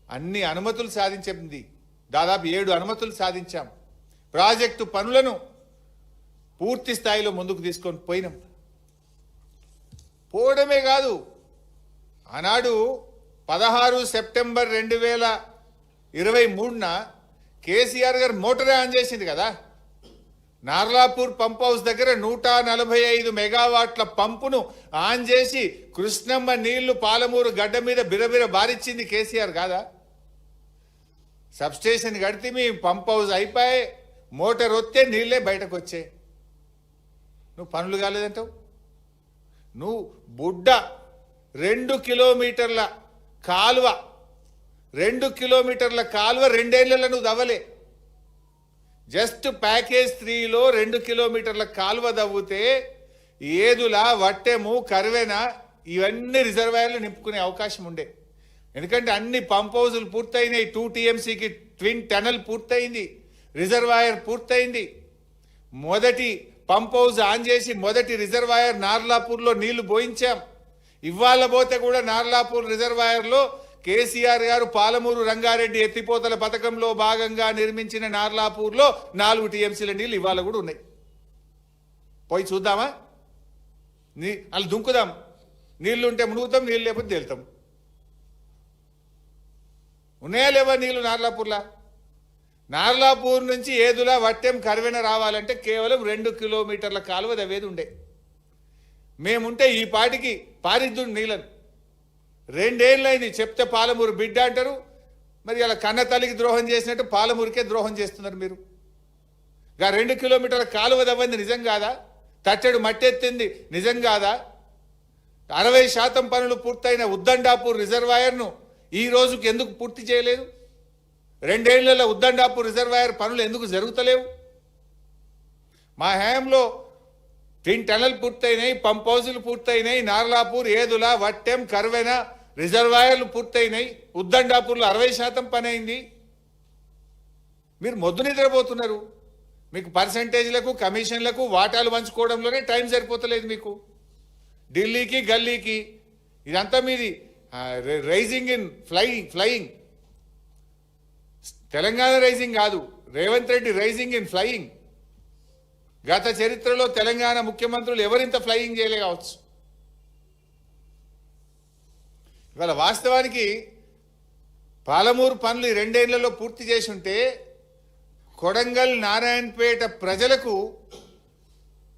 అన్ని అనుమతులు సాధించింది. దాదాపు 7 అనుమతులు సాధించాం. ప్రాజెక్టు పనులను పూర్తి స్థాయిలో ముందుకు తీసుకొని పోయినాం. పోవడమే కాదు, ఆనాడు 16 సెప్టెంబర్ 2023న కేసీఆర్ గారు మోటార్ ఆన్ చేసింది కదా. నార్లాపూర్ పంప్ హౌస్ దగ్గర 145 మెగావాట్ల పంపును ఆన్ చేసి కృష్ణమ్మ నీళ్లు పాలమూరు గడ్డ మీద బిరబిర బారిచ్చింది కేసీఆర్ కాదా? సబ్స్టేషన్ కడితే మీ పంప్ హౌస్ అయిపోయి మోటార్ వస్తే నీళ్ళే బయటకు వచ్చే. నువ్వు పనులు కాలేదంటావు. నువ్వు బుడ్డ 2 కిలోమీటర్ల కాలువ 2 కిలోమీటర్ల కాలువ 2 ఏళ్లలో నువ్వు దవ్వలే. జస్ట్ ప్యాకేజ్ 3లో 2 కిలోమీటర్ల కాలువ దవ్వుతే ఏదులా వట్టెము కరివెన ఇవన్నీ రిజర్వాయర్లు నింపుకునే అవకాశం ఉండే. ఎందుకంటే అన్ని పంప్ హౌజులు పూర్తయినాయి. 2 TMCకి ట్విన్ టనల్ పూర్తయింది, రిజర్వాయర్ పూర్తయింది. మొదటి పంప్ హౌజ్ ఆన్ చేసి మొదటి రిజర్వాయర్ నార్లాపూర్లో నీళ్లు పోయించాం. ఇవాళ పోతే కూడా నార్లాపూర్ రిజర్వాయర్లో కేసీఆర్ గారు పాలమూరు రంగారెడ్డి ఎత్తిపోతల పథకంలో భాగంగా నిర్మించిన నార్లాపూర్లో 4 TMCల నీళ్ళు ఇవాళ కూడా ఉన్నాయి. పోయి చూద్దామా? అలా దుంకుదాం. నీళ్లు ఉంటే మునుగుతాం, నీళ్ళు లేకపోతే తేలుతాం. ఉన్నాయా లేవా నీళ్లు నార్లాపూర్లా? నార్లాపూర్ నుంచి ఏదులా వట్టెం కరివెన రావాలంటే కేవలం 2 కిలోమీటర్ల కాలువ దవ్వేది ఉండే. మేముంటే ఈ పాటికి పారిద్దుడు నీళ్ళను. 2 ఏళ్ళైంది చెప్తే పాలమూరు బిడ్డ అంటారు. మరి అలా కన్న తల్లికి ద్రోహం చేసినట్టు పాలమూరుకే ద్రోహం చేస్తున్నారు మీరు. 2 కిలోమీటర్ల కాలువ దవ్వంది నిజం కాదా? తట్టెడు మట్టెత్తింది నిజం కాదా? 60% పనులు పూర్తయిన ఉద్దండాపూర్ రిజర్వాయర్ను ఈ రోజుకి ఎందుకు పూర్తి చేయలేదు? 2 ఏళ్లలో ఉద్దండాపూర్ రిజర్వాయర్ పనులు ఎందుకు జరుగుతలేవు? మా హయాంలో ట్విన్ టనల్ పూర్తయినాయి, పంప్ హౌజులు పూర్తయినాయి, నార్లాపూర్ ఏదుల వట్టెం కర్వెన రిజర్వాయర్లు పూర్తయినాయి, ఉద్దండాపూర్లో 60% పని అయింది. మీరు మొద్దు నిద్రపోతున్నారు. మీకు పర్సంటేజ్లకు కమిషన్లకు వాటాలు పంచుకోవడంలోనే టైం సరిపోతలేదు మీకు. ఢిల్లీకి గల్లీకి ఇదంతా మీది rising in flying. Telangana rising కాదు, Revanth Reddy rising in flying. గత చరిత్రలో తెలంగాణ ముఖ్యమంత్రులు ఎవరింత ఫ్లయింగ్ చేయలే కావచ్చు. ఇవాళ వాస్తవానికి పాలమూరు పనులు 2 ఏళ్లలో పూర్తి చేసి ఉంటే కొడంగల్ నారాయణపేట ప్రజలకు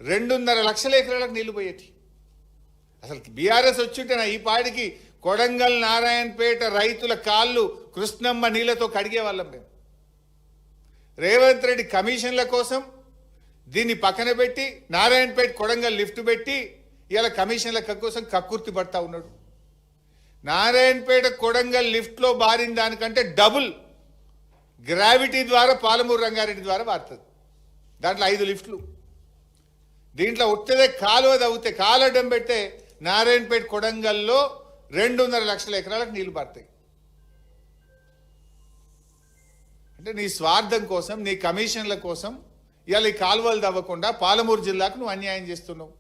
2.5 లక్షల ఎకరాలకు నీళ్లు పోయేటి. అసలు బీఆర్ఎస్ వచ్చుంటే నా ఈ పాటికి కొడంగల్ నారాయణపేట రైతుల కాళ్ళు కృష్ణమ్మ నీళ్లతో కడిగే వాళ్ళం మేము. రేవంత్ రెడ్డి కమిషన్ల కోసం దీన్ని పక్కన పెట్టి నారాయణపేట కొడంగల్ లిఫ్ట్ పెట్టి ఇలా కమిషన్ల కోసం కక్కుర్తి పడతా ఉన్నాడు. నారాయణపేట కొడంగల్ లిఫ్ట్లో బారిన దానికంటే డబుల్ గ్రావిటీ ద్వారా పాలమూరు రంగారెడ్డి ద్వారా బారుతుంది. దాంట్లో 5 లిఫ్ట్లు. దీంట్లో ఉట్టదే కాలువ దవ్వుతే కాలడ్డం పెడితే నారాయణపేట కొడంగల్లో 2.5 లక్షల ఎకరాలకు నీళ్లు పడతాయి. అంటే నీ స్వార్థం కోసం, నీ కమిషన్ల కోసం ఇవాళ ఈ కాలువలు దవ్వకుండా పాలమూరు జిల్లాకు నువ్వు అన్యాయం చేస్తున్నావు.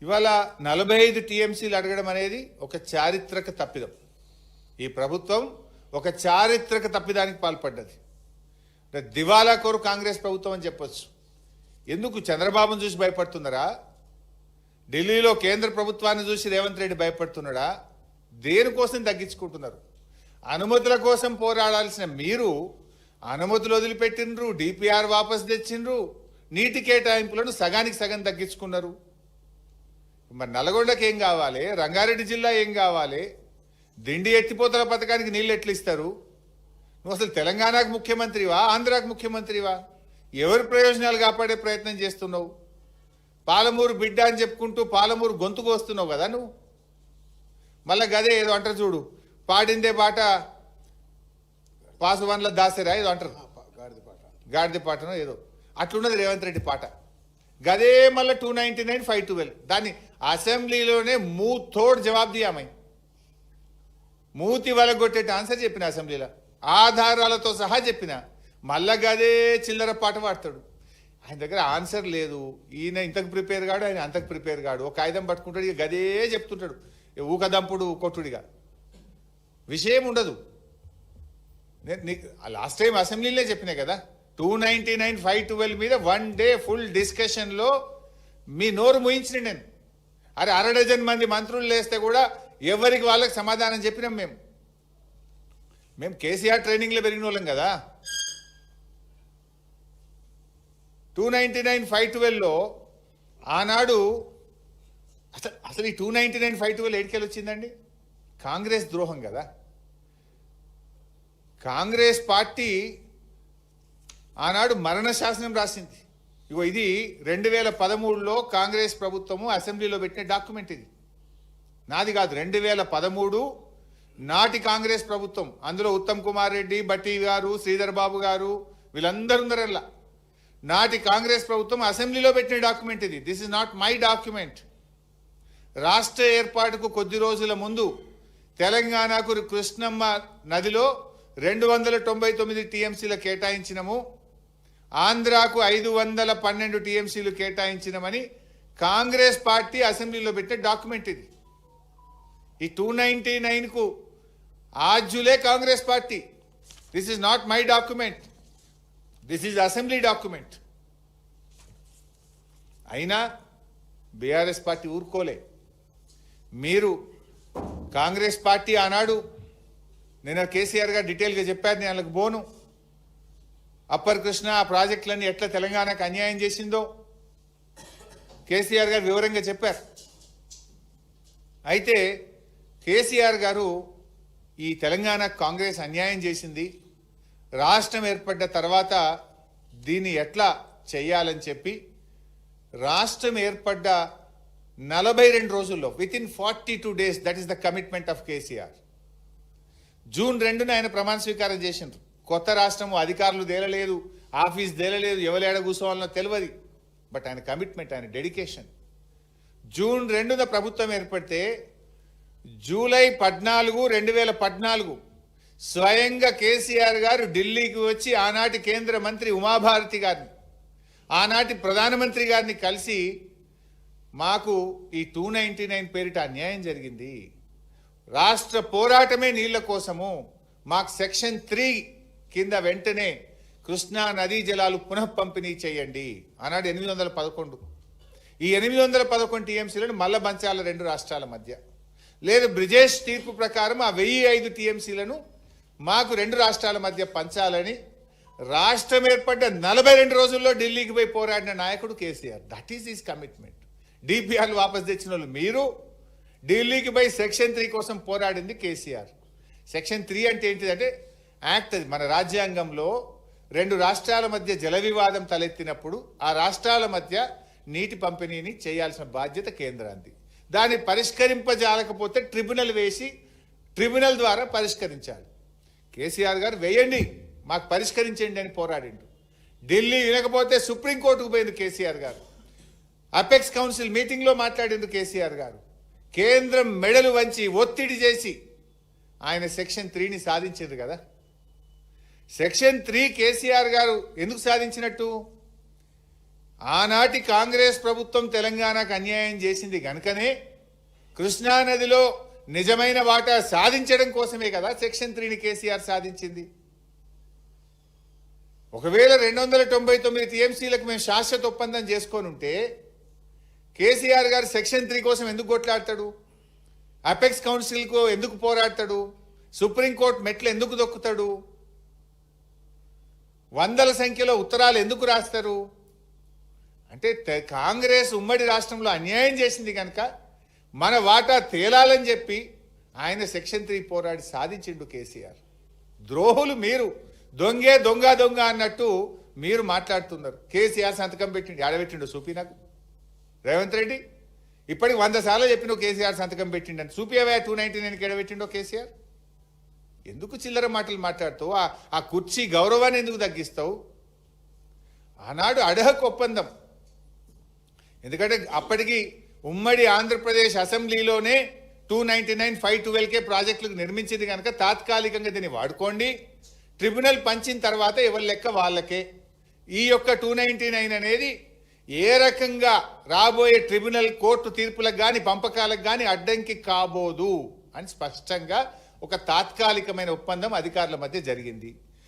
ఇవాళ 45 TMCలు అడగడం అనేది ఒక చారిత్రక తప్పిదం. ఈ ప్రభుత్వం ఒక చారిత్రక తప్పిదానికి పాల్పడ్డది. దివాలా కోరు కాంగ్రెస్ ప్రభుత్వం అని చెప్పొచ్చు. ఎందుకు చంద్రబాబును చూసి భయపడుతున్నారా? ఢిల్లీలో కేంద్ర ప్రభుత్వాన్ని చూసి రేవంత్ రెడ్డి భయపడుతున్నాడా? దేనికోసం తగ్గించుకుంటున్నారు? అనుమతుల కోసం పోరాడాల్సిన మీరు అనుమతులు వదిలిపెట్టినరు, DPR వాపసు తెచ్చిండ్రు, నీటి కేటాయింపులను సగానికి సగం తగ్గించుకున్నారు. మరి నల్గొండకి ఏం కావాలి? రంగారెడ్డి జిల్లా ఏం కావాలి? దిండి ఎత్తిపోతల పథకానికి నీళ్ళు ఎట్లు ఇస్తారు? నువ్వు అసలు తెలంగాణకు ముఖ్యమంత్రివా, ఆంధ్రాకు ముఖ్యమంత్రివా? ఎవరి ప్రయోజనాలు కాపాడే ప్రయత్నం చేస్తున్నావు? పాలమూరు బిడ్డ అని చెప్పుకుంటూ పాలమూరు గొంతుకు వస్తున్నావు కదా నువ్వు. మళ్ళీ గదే ఏదో అంటారు చూడు, పాడిందే పాట పాసువన్ల దాసరా ఏదో అంటారు, గాడిద పాటనో ఏదో అట్లున్నది రేవంత్ రెడ్డి పాట. గదే మళ్ళీ 299 512 దాన్ని అసెంబ్లీలోనే మూతోడు జవాబు దియామై మూతి వలగొట్టేట ఆన్సర్ చెప్పిన అసెంబ్లీలో ఆధారాలతో సహా చెప్పిన. మళ్ళా గదే చిల్లర పాట పాడతాడు. ఆయన దగ్గర ఆన్సర్ లేదు. ఈయన ఇంతకు ప్రిపేర్ కాడు, ఆయన అంతకు ప్రిపేర్ కాడు. ఒక కాగితం పట్టుకుంటాడు, ఇక గదే చెప్తుంటాడు, ఊకదంపుడు కొట్టుడిగా. విషయం ఉండదు. లాస్ట్ టైం అసెంబ్లీలో చెప్పినా కదా, 299, 512 మీద 1 డే ఫుల్ డిస్కషన్లో మీ నోరు ముయించిన నేను. అరే 1/2 డజన్ మంది మంత్రులు లేస్తే కూడా ఎవరికి వాళ్ళకి సమాధానం చెప్పినాం. మేము కేసీఆర్ ట్రైనింగ్లో పెరిగిన వాళ్ళం కదా. 299, 512లో ఆనాడు అసలు ఈ 299, 512 ఏడికెళ్ళి వచ్చిందండి? కాంగ్రెస్ ద్రోహం కదా. కాంగ్రెస్ పార్టీ ఆనాడు మరణ శాసనం రాసింది. ఇగో ఇది 2013లో కాంగ్రెస్ ప్రభుత్వము అసెంబ్లీలో పెట్టిన డాక్యుమెంట్. ఇది నాది కాదు, 2013 నాటి కాంగ్రెస్ ప్రభుత్వం. అందులో ఉత్తమ్ కుమార్ రెడ్డి, బట్టి గారు, శ్రీధర్ బాబు గారు వీళ్ళందరూ ఉన్నారల్లా. నాటి కాంగ్రెస్ ప్రభుత్వం అసెంబ్లీలో పెట్టిన డాక్యుమెంట్ ఇది. This is not my document. రాష్ట్ర ఏర్పాటుకు కొద్ది రోజుల ముందు తెలంగాణకు కృష్ణమ్మ నదిలో 299 టీఎంసీలు కేటాయించినము, ఆంధ్రాకు 512 టీఎంసీలు కేటాయించినమని కాంగ్రెస్ పార్టీ అసెంబ్లీలో పెట్టే డాక్యుమెంట్ ఇది. ఈ 299కు ఆజ్యులే Congress party. This is not my document, this is assembly document. అయినా బీఆర్ఎస్ పార్టీ ఊరుకోలే. మీరు కాంగ్రెస్ పార్టీ ఆనాడు, నేను కేసీఆర్ గారు డీటెయిల్గా చెప్పారు, నేను వాళ్ళకి పోను. అప్పర్ కృష్ణ ఆ ప్రాజెక్టులన్నీ ఎట్లా తెలంగాణకు అన్యాయం చేసిందో కేసీఆర్ గారు వివరంగా చెప్పారు. అయితే కేసీఆర్ గారు ఈ తెలంగాణ కాంగ్రెస్ అన్యాయం చేసింది, రాష్ట్రం ఏర్పడ్డ తర్వాత దీన్ని ఎట్లా చేయాలని చెప్పి రాష్ట్రం ఏర్పడ్డ 42 రోజుల్లో, within 42 days, that is the commitment of KCR. June 2న ఆయన ప్రమాణ స్వీకారం చేసిండ్రు. కొత్త రాష్ట్రము, అధికారులు తేలలేదు, ఆఫీస్ తేలలేదు, ఎవరేడ కూర్చోవాలనో తెలియదు. బట్ ఆయన కమిట్మెంట్, ఆయన డెడికేషన్. జూన్ 2న ప్రభుత్వం ఏర్పడితే జూలై 14, 2014 స్వయంగా కేసీఆర్ గారు ఢిల్లీకి వచ్చి ఆనాటి కేంద్ర మంత్రి ఉమాభారతి గారిని, ఆనాటి ప్రధానమంత్రి గారిని కలిసి మాకు ఈ 299 పేరిట అన్యాయం జరిగింది, రాష్ట్ర పోరాటమే నీళ్ల కోసము, మాకు సెక్షన్ 3 కింద వెంటనే కృష్ణా నదీ జలాలు పునః పంపిణీ చేయండి. ఆనాడు 811. ఈ 811 టీఎంసీలను మళ్ళా పంచాల 2 రాష్ట్రాల మధ్య. లేదు, బ్రిజేష్ తీర్పు ప్రకారం ఆ 1005 టీఎంసీలను మాకు 2 రాష్ట్రాల మధ్య పంచాలని రాష్ట్రం ఏర్పడ్డ 42 రోజుల్లో ఢిల్లీకి పోయి పోరాడిన నాయకుడు KCR. That is his commitment. డిపిఆర్లు వాపస్ తెచ్చిన వాళ్ళు మీరు, ఢిల్లీకి పోయి సెక్షన్ 3 కోసం పోరాడింది కేసీఆర్. సెక్షన్ 3 అంటే ఏంటిదంటే యాక్ట్. అది మన రాజ్యాంగంలో 2 రాష్ట్రాల మధ్య జల వివాదం తలెత్తినప్పుడు ఆ రాష్ట్రాల మధ్య నీటి పంపిణీని చేయాల్సిన బాధ్యత కేంద్రానికి. దాన్ని పరిష్కరింపజాలకపోతే ట్రిబ్యునల్ వేసి ట్రిబ్యునల్ ద్వారా పరిష్కరించాలి. కేసీఆర్ గారు వేయండి, మాకు పరిష్కరించండి అని పోరాడిండు. ఢిల్లీ వినకపోతే సుప్రీంకోర్టుకు పోయింది కేసీఆర్ గారు. అపెక్స్ కౌన్సిల్ మీటింగ్లో మాట్లాడిండు కేసీఆర్ గారు. కేంద్రం మెడలు వంచి ఒత్తిడి చేసి ఆయన సెక్షన్ 3ని సాధించారు కదా. సెక్షన్ 3 కేసీఆర్ గారు ఎందుకు సాధించినట్టు? ఆనాటి కాంగ్రెస్ ప్రభుత్వం తెలంగాణకు అన్యాయం చేసింది గనుకనే కృష్ణానదిలో నిజమైన వాటా సాధించడం కోసమే కదా సెక్షన్ 3ని కేసీఆర్ సాధించింది. ఒకవేళ 299 టీఎంసీలకు మేము శాశ్వత ఒప్పందం చేసుకొని ఉంటే కేసీఆర్ గారు సెక్షన్ 3 కోసం ఎందుకు కొట్లాడతాడు? అపెక్స్ కౌన్సిల్కు ఎందుకు పోరాడతాడు? సుప్రీంకోర్టు మెట్లు ఎందుకు దొక్కుతాడు? వందల సంఖ్యలో ఉత్తరాలు ఎందుకు రాస్తారు? అంటే కాంగ్రెస్ ఉమ్మడి రాష్ట్రంలో అన్యాయం చేసింది కనుక మన వాటా తేలాలని చెప్పి ఆయన సెక్షన్ 3 పోరాడి సాధించిండు కేసీఆర్. ద్రోహులు మీరు, దొంగే దొంగ దొంగ అన్నట్టు మీరు మాట్లాడుతున్నారు. కేసీఆర్ సంతకం పెట్టిండు, ఆడబెట్టిండు చూపి నాకు. రేవంత్ రెడ్డి ఇప్పటికి 100 సార్లు చెప్పిన కేసీఆర్ సంతకం పెట్టిండని. చూపివే 299కి ఎడబెట్టిండో కేసీఆర్. ఎందుకు చిల్లర మాటలు మాట్లాడుతావు? ఆ కుర్చీ గౌరవాన్ని ఎందుకు తగ్గిస్తావు? ఆనాడు అడహక్ ఒప్పందం, ఎందుకంటే అప్పటికి ఉమ్మడి ఆంధ్రప్రదేశ్ అసెంబ్లీలోనే 299, 512 ప్రాజెక్టులకు నిర్మించింది కనుక తాత్కాలికంగా దీన్ని వాడుకోండి, ట్రిబ్యునల్ పంచిన తర్వాత ఎవరి లెక్క వాళ్ళకే, ఈ యొక్క 299 అనేది ఏ రకంగా రాబోయే ట్రిబ్యునల్ కోర్టు తీర్పులకు కానీ పంపకాలకు కానీ అడ్డంకి కాబోదు అని స్పష్టంగా ఒక తాత్కాలికమైన ఒప్పందం అధికారుల మధ్య జరిగింది.